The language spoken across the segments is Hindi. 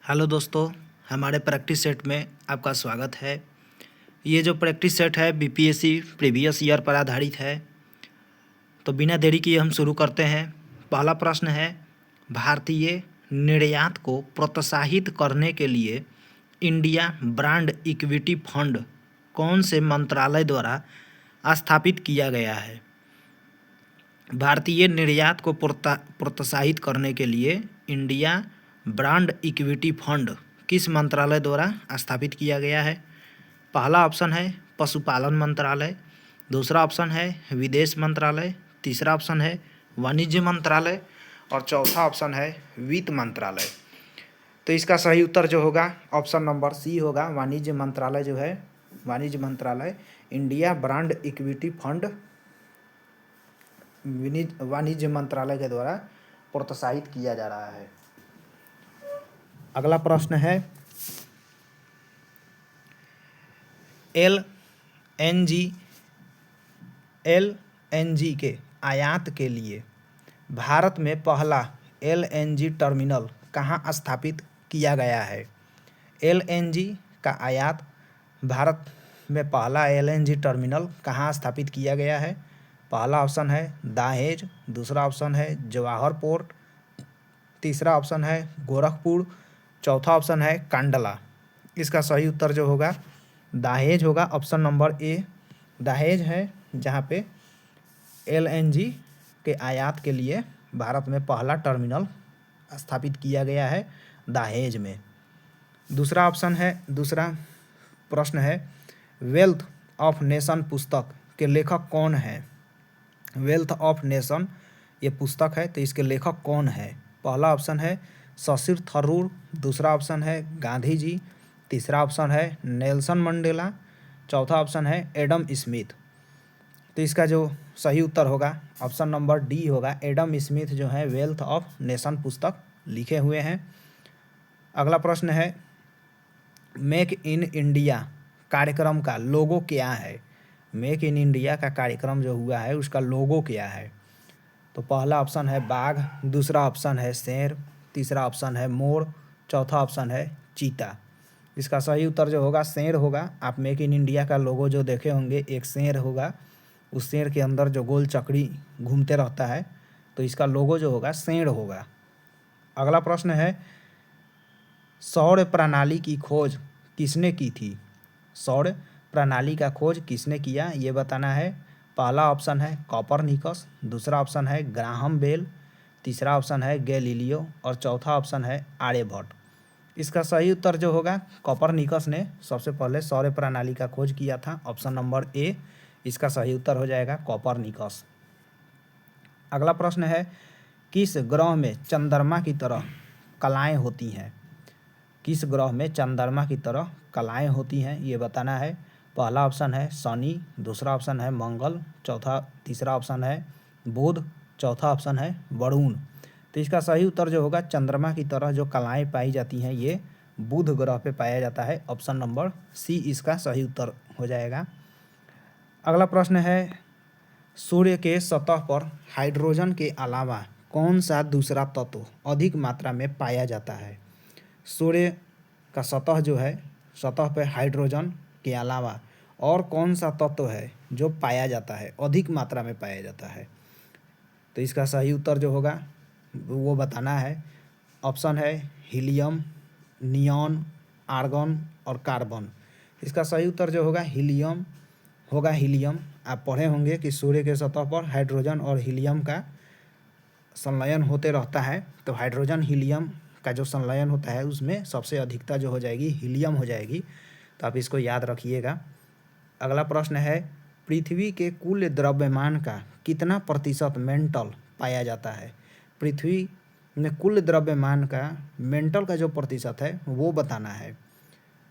हेलो दोस्तों, हमारे प्रैक्टिस सेट में आपका स्वागत है। ये जो प्रैक्टिस सेट है बीपीएससी प्रीवियस ईयर पर आधारित है। तो बिना देरी किए हम शुरू करते हैं। पहला प्रश्न है, भारतीय निर्यात को प्रोत्साहित करने के लिए इंडिया ब्रांड इक्विटी फंड कौन से मंत्रालय द्वारा स्थापित किया गया है? भारतीय निर्यात को प्रोत्साहित करने के लिए इंडिया ब्रांड इक्विटी फंड किस मंत्रालय द्वारा स्थापित किया गया है? पहला ऑप्शन है पशुपालन मंत्रालय, दूसरा ऑप्शन है विदेश मंत्रालय, तीसरा ऑप्शन है वाणिज्य मंत्रालय और चौथा ऑप्शन है वित्त मंत्रालय। तो इसका सही उत्तर जो होगा ऑप्शन नंबर सी होगा। वाणिज्य मंत्रालय जो है, वाणिज्य मंत्रालय इंडिया ब्रांड इक्विटी फंड वाणिज्य मंत्रालय के द्वारा प्रोत्साहित किया जा रहा है। अगला प्रश्न है, एलएनजी के आयात के लिए भारत में पहला एलएनजी टर्मिनल कहाँ स्थापित किया गया है? एलएनजी का आयात भारत में पहला एलएनजी टर्मिनल कहाँ स्थापित किया गया है? पहला ऑप्शन है दहेज, दूसरा ऑप्शन है जवाहर पोर्ट, तीसरा ऑप्शन है गोरखपुर, चौथा ऑप्शन है कांडला। इसका सही उत्तर जो होगा दहेज होगा। ऑप्शन नंबर ए दहेज है, जहाँ पे एलएनजी के आयात के लिए भारत में पहला टर्मिनल स्थापित किया गया है दहेज में। दूसरा प्रश्न है, वेल्थ ऑफ नेशन पुस्तक के लेखक कौन है? वेल्थ ऑफ नेशन ये पुस्तक है, तो इसके लेखक कौन है? पहला ऑप्शन है शशि थरूर, दूसरा ऑप्शन है गांधी जी, तीसरा ऑप्शन है नेल्सन मंडेला, चौथा ऑप्शन है एडम स्मिथ। तो इसका जो सही उत्तर होगा ऑप्शन नंबर डी होगा। एडम स्मिथ जो है वेल्थ ऑफ नेशन पुस्तक लिखे हुए हैं। अगला प्रश्न है, मेक इन इंडिया कार्यक्रम का लोगो क्या है? मेक इन इंडिया का कार्यक्रम जो हुआ है उसका लोगो क्या है? तो पहला ऑप्शन है बाघ, दूसरा ऑप्शन है शेर, तीसरा ऑप्शन है मोर, चौथा ऑप्शन है चीता। इसका सही उत्तर जो होगा शेर होगा। आप मेक इन इंडिया का लोगो जो देखे होंगे, एक शेर होगा, उस शेर के अंदर जो गोल चक्री घूमते रहता है, तो इसका लोगो जो होगा शेर होगा। अगला प्रश्न है, सौर प्रणाली की खोज किसने की थी? सौर प्रणाली का खोज किसने किया ये बताना है। पहला ऑप्शन है कॉपरनिकस, दूसरा ऑप्शन है ग्राहम बेल, तीसरा ऑप्शन है गैलीलियो और चौथा ऑप्शन है आर्यभट्ट। इसका सही उत्तर जो होगा कॉपरनिकस ने सबसे पहले सौर प्रणाली का खोज किया था। ऑप्शन नंबर ए इसका सही उत्तर हो जाएगा कॉपरनिकस। अगला प्रश्न है, किस ग्रह में चंद्रमा की तरह कलाएं होती हैं? किस ग्रह में चंद्रमा की तरह कलाएं होती हैं ये बताना है। पहला ऑप्शन है शनि, दूसरा ऑप्शन है मंगल, तीसरा ऑप्शन है बुध, चौथा ऑप्शन है वरुण। तो इसका सही उत्तर जो होगा चंद्रमा की तरह जो कलाएं पाई जाती हैं ये बुध ग्रह पे पाया जाता है। ऑप्शन नंबर सी इसका सही उत्तर हो जाएगा। अगला प्रश्न है, सूर्य के सतह पर हाइड्रोजन के अलावा कौन सा दूसरा तत्व अधिक मात्रा में पाया जाता है? सूर्य का सतह जो है, सतह पर हाइड्रोजन के अलावा और कौन सा तत्व है जो पाया जाता है, अधिक मात्रा में पाया जाता है? तो इसका सही उत्तर जो होगा वो बताना है। ऑप्शन है हीलियम, नियॉन, आर्गन और कार्बन। इसका सही उत्तर जो होगा हीलियम होगा। हीलियम आप पढ़े होंगे कि सूर्य के सतह पर हाइड्रोजन और हीलियम का संलयन होते रहता है। तो हाइड्रोजन हीलियम का जो संलयन होता है उसमें सबसे अधिकता जो हो जाएगी हीलियम हो जाएगी। तो आप इसको याद रखिएगा। अगला प्रश्न है, पृथ्वी के कुल द्रव्यमान का कितना प्रतिशत मेंटल पाया जाता है? पृथ्वी में कुल द्रव्यमान का मेंटल का जो प्रतिशत है वो बताना है।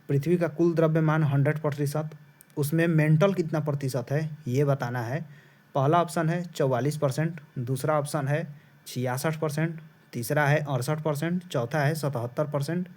पृथ्वी का कुल द्रव्यमान 100%, उसमें मेंटल कितना प्रतिशत है ये बताना है। पहला ऑप्शन है 44%, दूसरा ऑप्शन है 66%, तीसरा है 68%, चौथा है 77%।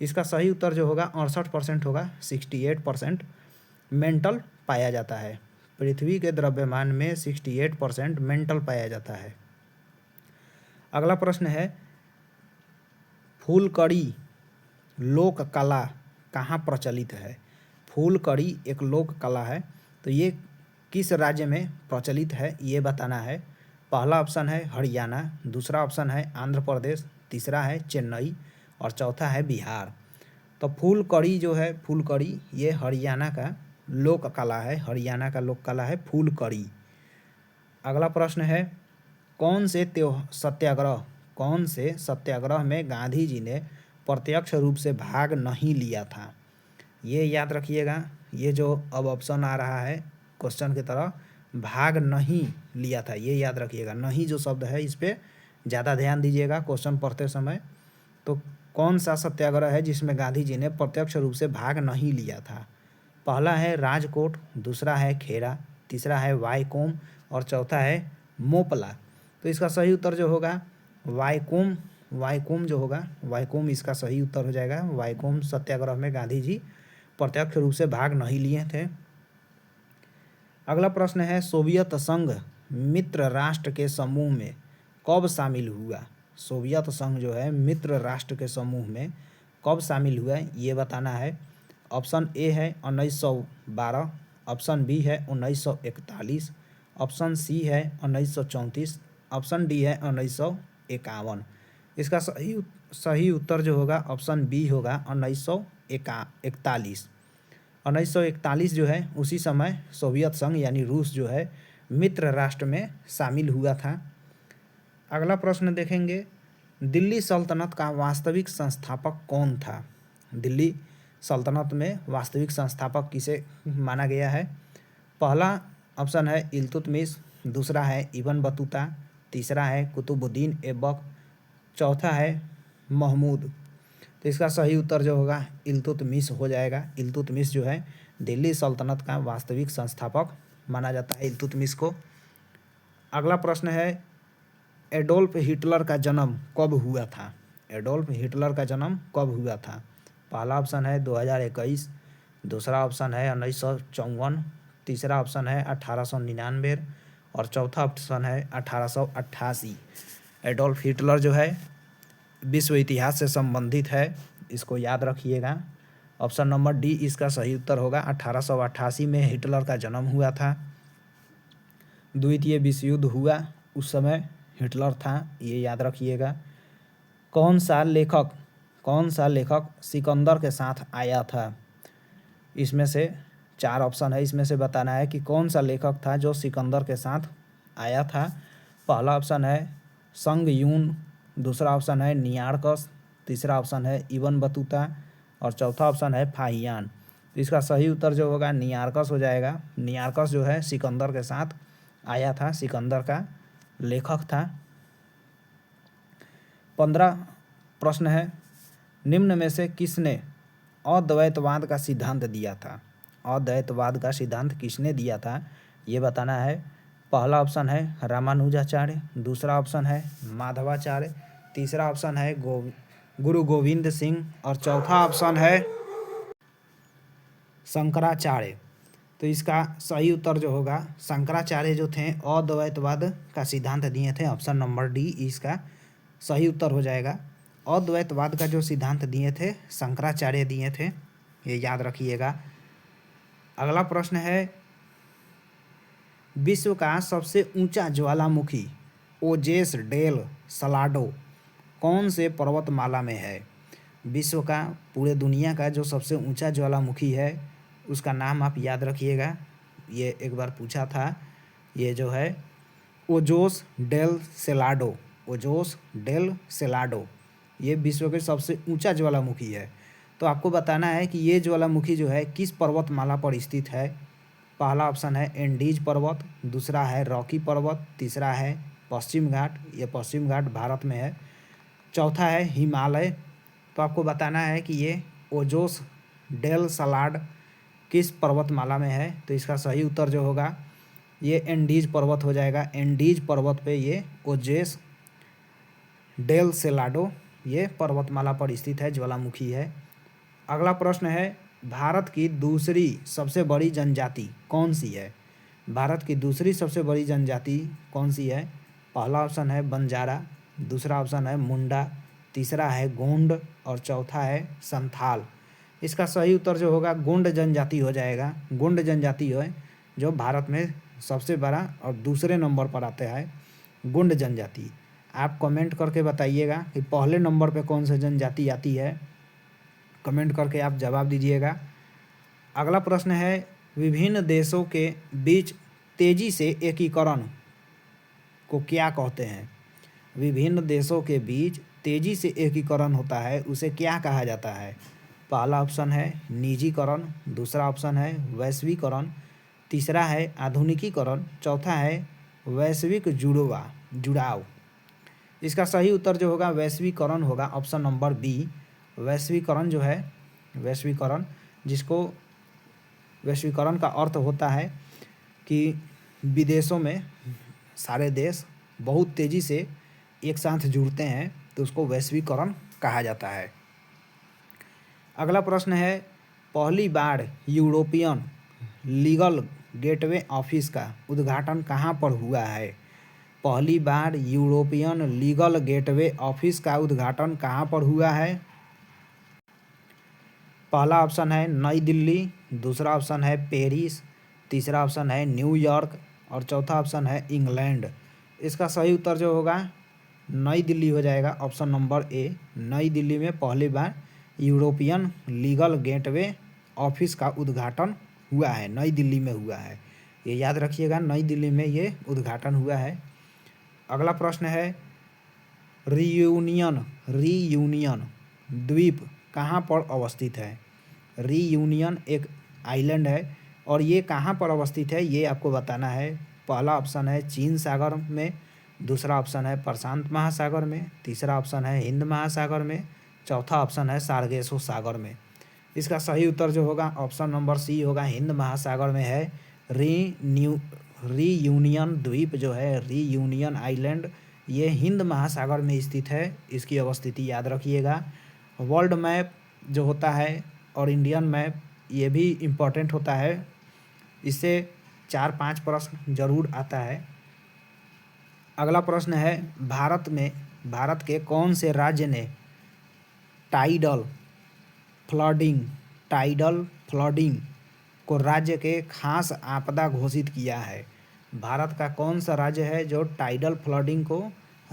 इसका सही उत्तर जो होगा 68% होगा। 68% मेंटल पाया जाता है। पृथ्वी के द्रव्यमान में 68% मेंटल पाया जाता है। अगला प्रश्न है, फूलकड़ी लोक कला कहाँ प्रचलित है? फूलकड़ी एक लोक कला है, तो ये किस राज्य में प्रचलित है ये बताना है। पहला ऑप्शन है हरियाणा, दूसरा ऑप्शन है आंध्र प्रदेश, तीसरा है चेन्नई और चौथा है बिहार। तो फूलकड़ी जो है, फूलकड़ी ये हरियाणा का लोक कला है, हरियाणा का लोक कला है फूलकड़ी। अगला प्रश्न है कौन से सत्याग्रह में गांधी जी ने प्रत्यक्ष रूप से भाग नहीं लिया था? ये याद रखिएगा, ये जो अब ऑप्शन आ रहा है क्वेश्चन की तरह, भाग नहीं लिया था, ये याद रखिएगा। नहीं जो शब्द है इस पर ज़्यादा ध्यान दीजिएगा क्वेश्चन पढ़ते समय। तो कौन सा सत्याग्रह है जिसमें गांधी जी ने प्रत्यक्ष रूप से भाग नहीं लिया था? पहला है राजकोट, दूसरा है खेड़ा, तीसरा है वाईकोम और चौथा है मोपला। तो इसका सही उत्तर जो होगा वाईकोम, वाईकोम जो होगा, वाईकोम इसका सही उत्तर हो जाएगा। वाईकोम सत्याग्रह में गांधी जी प्रत्यक्ष रूप से भाग नहीं लिए थे। अगला प्रश्न है सोवियत संघ मित्र राष्ट्र के समूह में कब शामिल हुआ? सोवियत संघ जो है मित्र राष्ट्र के समूह में कब शामिल हुआ ये बताना है। ऑप्शन ए है 1912, ऑप्शन बी है 1941, ऑप्शन सी है 1934, ऑप्शन डी है 1951। इसका सही उत्तर जो होगा ऑप्शन बी होगा 1941। 1941 जो है उसी समय सोवियत संघ यानी रूस जो है मित्र राष्ट्र में शामिल हुआ था। अगला प्रश्न देखेंगे दिल्ली सल्तनत का वास्तविक संस्थापक कौन था? दिल्ली सल्तनत में वास्तविक संस्थापक किसे माना गया है? पहला ऑप्शन है इल्तुतमिश, दूसरा है इब्न बतूता, तीसरा है कुतुबुद्दीन ऐबक, चौथा है महमूद। तो इसका सही उत्तर जो होगा इल्तुतमिश हो जाएगा। इल्तुतमिश जो है दिल्ली सल्तनत का वास्तविक संस्थापक माना जाता है इल्तुतमिश को। अगला प्रश्न है एडोल्फ हिटलर का जन्म कब हुआ था? एडोल्फ हिटलर का जन्म कब हुआ था? पहला ऑप्शन है 2021, दूसरा ऑप्शन है 1954, तीसरा ऑप्शन है 1899 और चौथा ऑप्शन है 1888। एडोल्फ हिटलर जो है विश्व इतिहास से संबंधित है, इसको याद रखिएगा। ऑप्शन नंबर डी इसका सही उत्तर होगा। 1888 में हिटलर का जन्म हुआ था। द्वितीय विश्व युद्ध हुआ उस समय हिटलर था, ये याद रखिएगा। कौन सा लेखक सिकंदर के साथ आया था? इसमें से 4 ऑप्शन है, इसमें से बताना है कि कौन सा लेखक था जो सिकंदर के साथ आया था। पहला ऑप्शन है संग यून, दूसरा ऑप्शन है नियार्कस, तीसरा ऑप्शन है इब्न बतूता और चौथा ऑप्शन है फाहियान। तो इसका सही उत्तर जो होगा नियार्कस हो जाएगा। नियार्कस जो है सिकंदर के साथ आया था, सिकंदर का लेखक था। 15 प्रश्न है निम्न में से किसने अद्वैतवाद का सिद्धांत दिया था? अद्वैतवाद का सिद्धांत किसने दिया था ये बताना है। पहला ऑप्शन है रामानुजाचार्य, दूसरा ऑप्शन है माधवाचार्य, तीसरा ऑप्शन है गुरु गोविंद सिंह और चौथा ऑप्शन है शंकराचार्य। तो इसका सही उत्तर जो होगा शंकराचार्य जो थे अद्वैतवाद का सिद्धांत दिए थे। ऑप्शन नंबर डी इसका सही उत्तर हो जाएगा। अद्वैतवाद का जो सिद्धांत दिए थे शंकराचार्य दिए थे, ये याद रखिएगा। अगला प्रश्न है विश्व का सबसे ऊंचा ज्वालामुखी ओजेस डेल सलाडो कौन से पर्वतमाला में है? विश्व का, पूरे दुनिया का जो सबसे ऊंचा ज्वालामुखी है उसका नाम आप याद रखिएगा। ये एक बार पूछा था, ये जो है ओजोस डेल सेलाडो, ओजोस डेल सेलाडो ये विश्व के सबसे ऊंचा ज्वालामुखी है। तो आपको बताना है कि ये ज्वालामुखी जो है किस पर्वतमाला पर स्थित है। पहला ऑप्शन है एंडीज पर्वत, दूसरा है रॉकी पर्वत, तीसरा है पश्चिम घाट, ये पश्चिम घाट भारत में है, चौथा है हिमालय। तो आपको बताना है कि ये ओजोस डेल सलाड किस पर्वतमाला में है। तो इसका सही उत्तर जो होगा ये एंडीज पर्वत हो जाएगा। एंडीज पर्वत पे ये ओजेस डेल सेलाडो ये पर्वतमाला पर स्थित है, ज्वालामुखी है। अगला प्रश्न है भारत की दूसरी सबसे बड़ी जनजाति कौन सी है? भारत की दूसरी सबसे बड़ी जनजाति कौन सी है? पहला ऑप्शन है बंजारा, दूसरा ऑप्शन है मुंडा, तीसरा है गोंड और चौथा है संथाल। इसका सही उत्तर जो होगा गोंड जनजाति हो जाएगा। गोंड जनजाति है जो भारत में सबसे बड़ा और दूसरे नंबर पर आते हैं गोंड जनजाति। आप कमेंट करके बताइएगा कि पहले नंबर पे कौन सी जनजाति आती है, कमेंट करके आप जवाब दीजिएगा। अगला प्रश्न है विभिन्न देशों के बीच तेजी से एकीकरण को क्या कहते हैं? विभिन्न देशों के बीच तेजी से एकीकरण होता है उसे क्या कहा जाता है? पहला ऑप्शन है निजीकरण, दूसरा ऑप्शन है वैश्वीकरण, तीसरा है आधुनिकीकरण, चौथा है वैश्विक जुड़ाव। इसका सही उत्तर जो होगा वैश्वीकरण होगा, ऑप्शन नंबर बी। वैश्वीकरण जो है, वैश्वीकरण जिसको वैश्वीकरण का अर्थ होता है कि विदेशों में सारे देश बहुत तेज़ी से एक साथ जुड़ते हैं तो उसको वैश्वीकरण कहा जाता है। अगला प्रश्न है पहली बार यूरोपियन लीगल गेटवे ऑफिस का उद्घाटन कहाँ पर हुआ है? पहली बार यूरोपियन लीगल गेटवे ऑफिस का उद्घाटन कहाँ पर हुआ है? पहला ऑप्शन है नई दिल्ली, दूसरा ऑप्शन है पेरिस, तीसरा ऑप्शन है न्यूयॉर्क और चौथा ऑप्शन है इंग्लैंड। इसका सही उत्तर जो होगा नई दिल्ली हो जाएगा, ऑप्शन नंबर ए। नई दिल्ली में पहली बार यूरोपियन लीगल गेटवे ऑफिस का उद्घाटन हुआ है, नई दिल्ली में हुआ है। ये याद रखिएगा, नई दिल्ली में ये उद्घाटन हुआ है। अगला प्रश्न है रीयूनियन द्वीप कहाँ पर अवस्थित है? रीयूनियन एक आइलैंड है और ये कहाँ पर अवस्थित है ये आपको बताना है। पहला ऑप्शन है चीन सागर में, दूसरा ऑप्शन है प्रशांत महासागर में, तीसरा ऑप्शन है हिंद महासागर में, चौथा ऑप्शन है सार्गेसो सागर में। इसका सही उत्तर जो होगा ऑप्शन नंबर सी होगा, हिंद महासागर में है। रीयूनियन द्वीप जो है, रीयूनियन आइलैंड, ये हिंद महासागर में स्थित है। इसकी अवस्थिति याद रखिएगा। वर्ल्ड मैप जो होता है और इंडियन मैप ये भी इम्पोर्टेंट होता है, इससे 4-5 प्रश्न जरूर आता है। अगला प्रश्न है भारत के कौन से राज्य ने टाइडल फ्लडिंग को राज्य के खास आपदा घोषित किया है? भारत का कौन सा राज्य है जो टाइडल फ्लडिंग को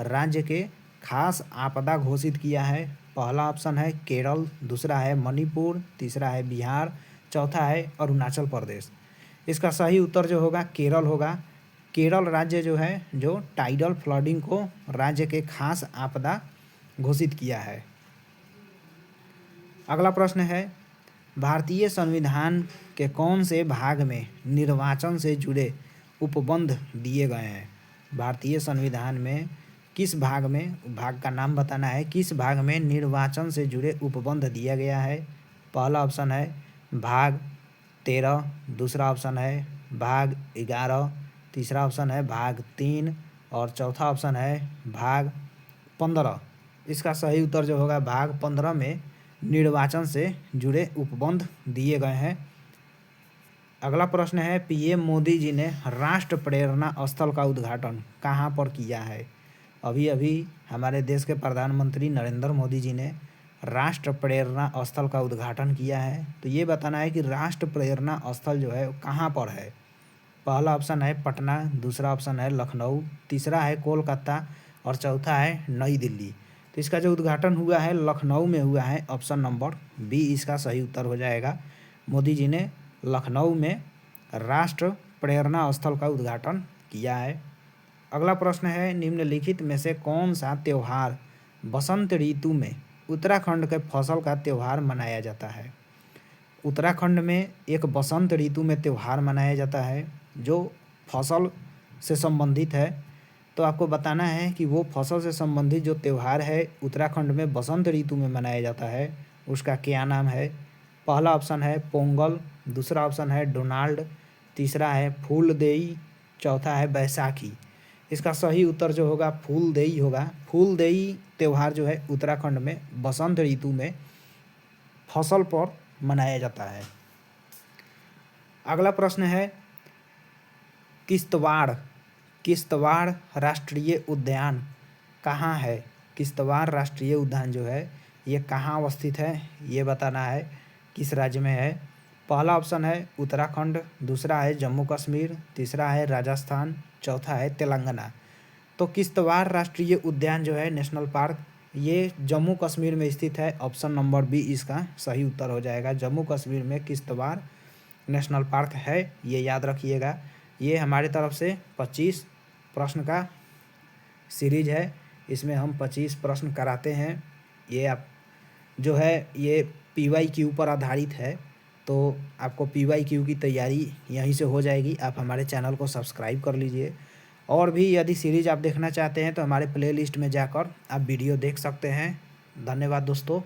राज्य के खास आपदा घोषित किया है? पहला ऑप्शन है केरल, दूसरा है मणिपुर, तीसरा है बिहार, चौथा है अरुणाचल प्रदेश। इसका सही उत्तर जो होगा केरल होगा। केरल राज्य जो है जो टाइडल फ्लडिंग को राज्य के खास आपदा घोषित किया है। अगला प्रश्न है भारतीय संविधान के कौन से भाग में निर्वाचन से जुड़े उपबंध दिए गए हैं? भारतीय संविधान में किस भाग में, भाग का नाम बताना है, किस भाग में निर्वाचन से जुड़े उपबंध दिया गया है? पहला ऑप्शन है भाग 13, दूसरा ऑप्शन है भाग 11, तीसरा ऑप्शन है भाग 3 और चौथा ऑप्शन है भाग 15। इसका सही उत्तर जो होगा भाग 15 में निर्वाचन से जुड़े उपबंध दिए गए हैं। अगला प्रश्न है पीएम मोदी जी ने राष्ट्र प्रेरणा स्थल का उद्घाटन कहाँ पर किया है? अभी अभी हमारे देश के प्रधानमंत्री नरेंद्र मोदी जी ने राष्ट्र प्रेरणा स्थल का उद्घाटन किया है। तो ये बताना है कि राष्ट्र प्रेरणा स्थल जो है कहाँ पर है। पहला ऑप्शन है पटना, दूसरा ऑप्शन है लखनऊ, तीसरा है कोलकाता और चौथा है नई दिल्ली। तो इसका जो उद्घाटन हुआ है लखनऊ में हुआ है, ऑप्शन नंबर बी इसका सही उत्तर हो जाएगा। मोदी जी ने लखनऊ में राष्ट्र प्रेरणा स्थल का उद्घाटन किया है। अगला प्रश्न है निम्नलिखित में से कौन सा त्यौहार बसंत ऋतु में उत्तराखंड के फसल का त्यौहार मनाया जाता है? उत्तराखंड में एक बसंत ऋतु में त्यौहार मनाया जाता है जो फसल से संबंधित है। तो आपको बताना है कि वो फसल से संबंधित जो त्यौहार है उत्तराखंड में बसंत ऋतु में मनाया जाता है उसका क्या नाम है? पहला ऑप्शन है पोंगल, दूसरा ऑप्शन है डोनाल्ड, तीसरा है फूलदेई, चौथा है बैसाखी। इसका सही उत्तर जो होगा फूलदेई होगा। फूलदेई त्यौहार जो है उत्तराखंड में बसंत ऋतु में फसल पर मनाया जाता है। अगला प्रश्न है किश्तवाड़ राष्ट्रीय उद्यान कहाँ है? किश्तवाड़ राष्ट्रीय उद्यान जो है ये कहाँ अवस्थित है, ये बताना है, किस राज्य में है। पहला ऑप्शन है उत्तराखंड, दूसरा है जम्मू कश्मीर, तीसरा है राजस्थान, चौथा है तेलंगाना। तो किश्तवाड़ राष्ट्रीय उद्यान जो है नेशनल पार्क ये जम्मू कश्मीर में स्थित है। ऑप्शन नंबर बी इसका सही उत्तर हो जाएगा। जम्मू कश्मीर में किश्तवाड़ नेशनल पार्क है, ये याद रखिएगा। ये हमारे तरफ से 25 प्रश्न का सीरीज है, इसमें हम 25 प्रश्न कराते हैं। ये आप जो है ये PYQ पर आधारित है, तो आपको PYQ की तैयारी यहीं से हो जाएगी। आप हमारे चैनल को सब्सक्राइब कर लीजिए। और भी यदि सीरीज आप देखना चाहते हैं तो हमारे प्लेलिस्ट में जाकर आप वीडियो देख सकते हैं। धन्यवाद दोस्तों।